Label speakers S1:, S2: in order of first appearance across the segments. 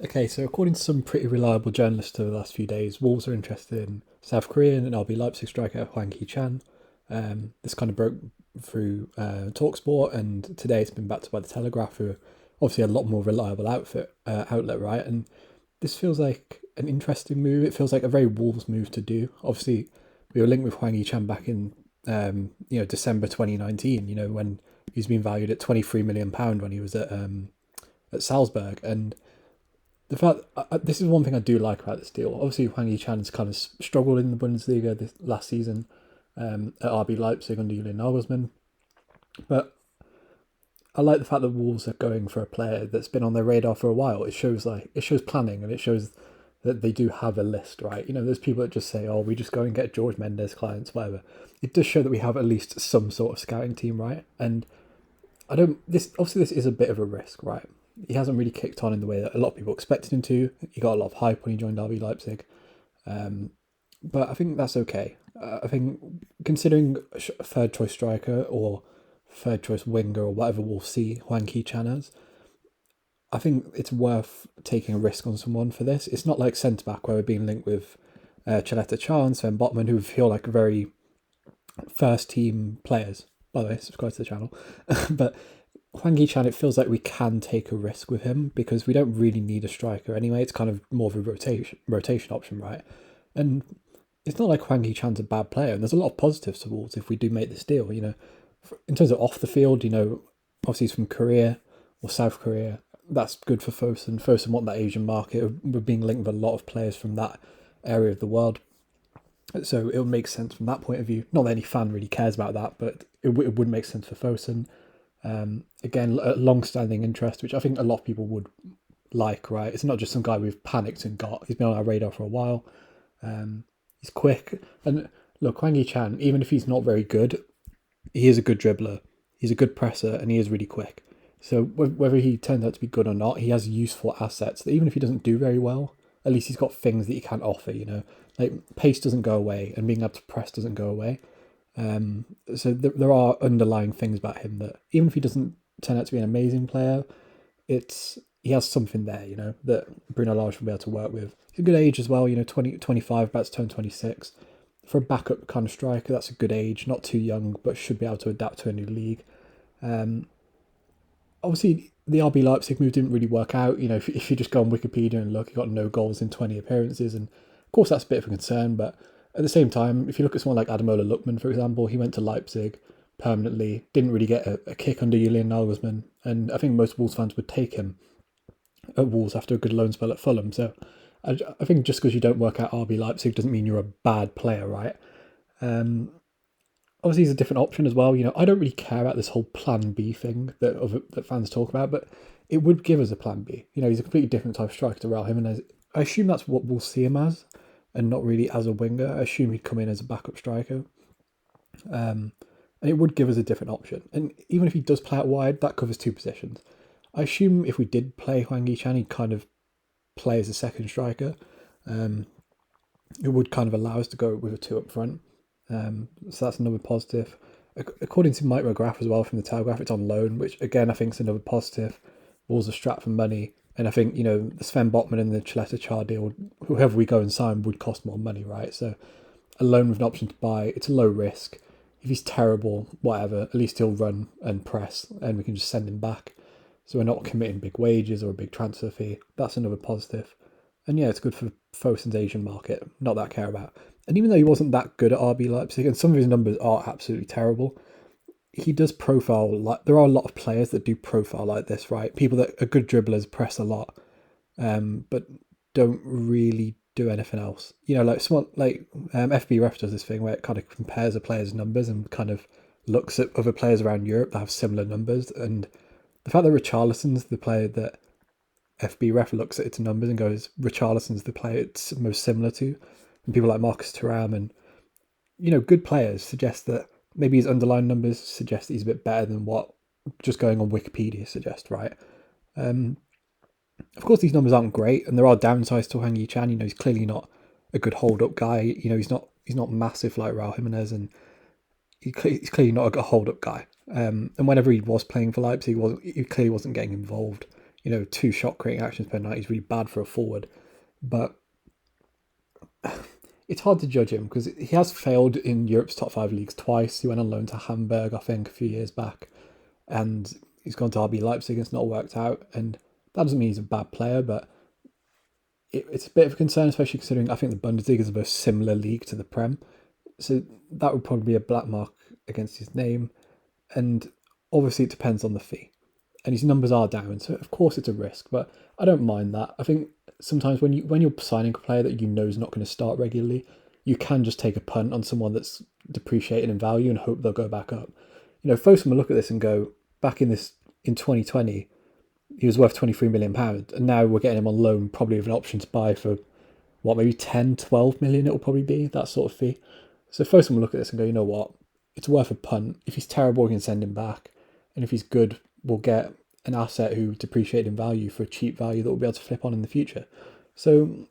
S1: Okay, so according to some pretty reliable journalists over the last few days, Wolves are interested in South Korean and RB Leipzig striker Hwang Hee Chan. This kind of broke through Talksport, and today it's been backed by the Telegraph, who are obviously a lot more reliable outlet, right? And this feels like an interesting move. It feels like a very Wolves move to do. Obviously, we were linked with Hwang Hee Chan back in December 2019. When he's been valued at £23 million when he was at Salzburg, and the fact this is one thing I do like about this deal. Obviously, Hwang Hee Chan's kind of struggled in the Bundesliga this last season at RB Leipzig under Julian Nagelsmann, but I like the fact that Wolves are going for a player that's been on their radar for a while. It shows planning, and it shows that they do have a list, right? There's people that just say, "Oh, we just go and get George Mendes clients, whatever." It does show that we have at least some sort of scouting team, right? And I don't. This is a bit of a risk, right? He hasn't really kicked on in the way that a lot of people expected him to. He got a lot of hype when he joined RB Leipzig, um, but I think that's okay. I think considering a third choice striker or third choice winger or whatever we'll see Hwang Hee Chan as, I think it's worth taking a risk on someone for this. It's not like centre back where we're being linked with Chaleta Char and Sven Botman, who feel like very first team players. By the way, subscribe to the channel. But Hwang Hee Chan, it feels like we can take a risk with him because we don't really need a striker anyway. It's kind of more of a rotation option, right? And it's not like Hwang Hee Chan's a bad player, and there's a lot of positives towards if we do make this deal. In terms of off the field, obviously he's from Korea or South Korea. That's good for Fosun. Fosun want that Asian market. We're being linked with a lot of players from that area of the world. So it would make sense from that point of view. Not that any fan really cares about that, but it would make sense for Fosun. Again, a long-standing interest, which I think a lot of people would like, right? It's not just some guy we've panicked and got. He's been on our radar for a while. He's quick. And look, Hwang Hee Chan, even if he's not very good, he is a good dribbler. He's a good presser, and he is really quick. So whether he turns out to be good or not, he has useful assets that even if he doesn't do very well, at least he's got things that he can offer. Like pace doesn't go away, and being able to press doesn't go away. So there are underlying things about him that even if he doesn't turn out to be an amazing player, he has something there, that Bruno Lage will be able to work with. He's a good age as well, 20, 25, about to turn 26. For a backup kind of striker, that's a good age, not too young, but should be able to adapt to a new league. Obviously, the RB Leipzig move didn't really work out. If you just go on Wikipedia and look, he got no goals in 20 appearances, and of course that's a bit of a concern, but at the same time, if you look at someone like Ademola Lookman, for example, he went to Leipzig permanently, didn't really get a kick under Julian Nagelsmann, and I think most Wolves fans would take him at Wolves after a good loan spell at Fulham. So I think just because you don't work out RB Leipzig doesn't mean you're a bad player, right? Obviously, he's a different option as well. I don't really care about this whole Plan B thing that fans talk about, but it would give us a Plan B. He's a completely different type of striker to Raul Jimenez. I assume that's what we'll see him as, and not really as a winger. I assume he'd come in as a backup striker. And it would give us a different option. And even if he does play out wide, that covers two positions. I assume if we did play Hwang Hee Chan, he'd kind of play as a second striker. It would kind of allow us to go with a two up front. So that's another positive. According to Mike McGrath as well from the Telegraph, it's on loan, which again I think is another positive. Wolves are strapped for money. And I think, the Sven Botman and the Chaleta Char deal, whoever we go and sign would cost more money, right? So a loan with an option to buy, it's a low risk. If he's terrible, whatever, at least he'll run and press and we can just send him back. So we're not committing big wages or a big transfer fee. That's another positive. And yeah, it's good for Fosun's Asian market, not that I care about. And even though he wasn't that good at RB Leipzig, and some of his numbers are absolutely terrible, he does profile like there are a lot of players that do profile like this, right? People that are good dribblers press a lot, but don't really do anything else. Like someone like FB Ref does this thing where it kind of compares a player's numbers and kind of looks at other players around Europe that have similar numbers. And the fact that Richarlison's the player that FB Ref looks at its numbers and goes, Richarlison's the player it's most similar to, and people like Marcus Thuram and good players suggest that maybe his underlying numbers suggest that he's a bit better than what just going on Wikipedia suggests, right? Of course, these numbers aren't great, and there are downsides to Hwang Hee Chan. He's clearly not a good hold-up guy. He's not massive like Raul Jimenez, and he's clearly not a hold-up guy. And whenever he was playing for Leipzig, he clearly wasn't getting involved. 2 shot creating actions per night is really bad for a forward. But it's hard to judge him because he has failed in Europe's top 5 leagues twice. He went on loan to Hamburg, I think, a few years back, and he's gone to RB Leipzig and it's not worked out. And that doesn't mean he's a bad player, but it's a bit of a concern, especially considering I think the Bundesliga is a very similar league to the Prem. So that would probably be a black mark against his name. And obviously it depends on the fee. And his numbers are down, so of course it's a risk, but I don't mind that. I think sometimes when you're signing a player that is not going to start regularly, you can just take a punt on someone that's depreciated in value and hope they'll go back up. Fosun will look at this and go, back in 2020, he was worth £23 million, and now we're getting him on loan, probably with an option to buy for maybe 10, 12 million it'll probably be, that sort of fee. So Fosun will look at this and go, you know what, it's worth a punt. If he's terrible, we can send him back, and if he's good, we'll get an asset who depreciated in value for a cheap value that we'll be able to flip on in the future. So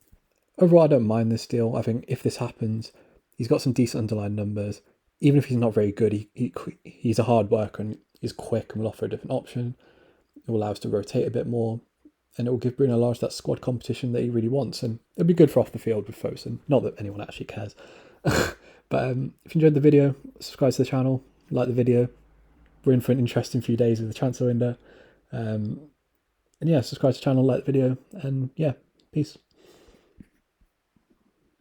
S1: overall, I don't mind this deal. I think if this happens, he's got some decent underlying numbers. Even if he's not very good, he's a hard worker and he's quick and will offer a different option. It will allow us to rotate a bit more, and it will give Bruno Lage that squad competition that he really wants. And it'll be good for off the field with Fosun. Not that anyone actually cares. But if you enjoyed the video, subscribe to the channel, like the video. We're in for an interesting few days with the transfer window. And yeah, subscribe to the channel, like the video, and yeah, peace.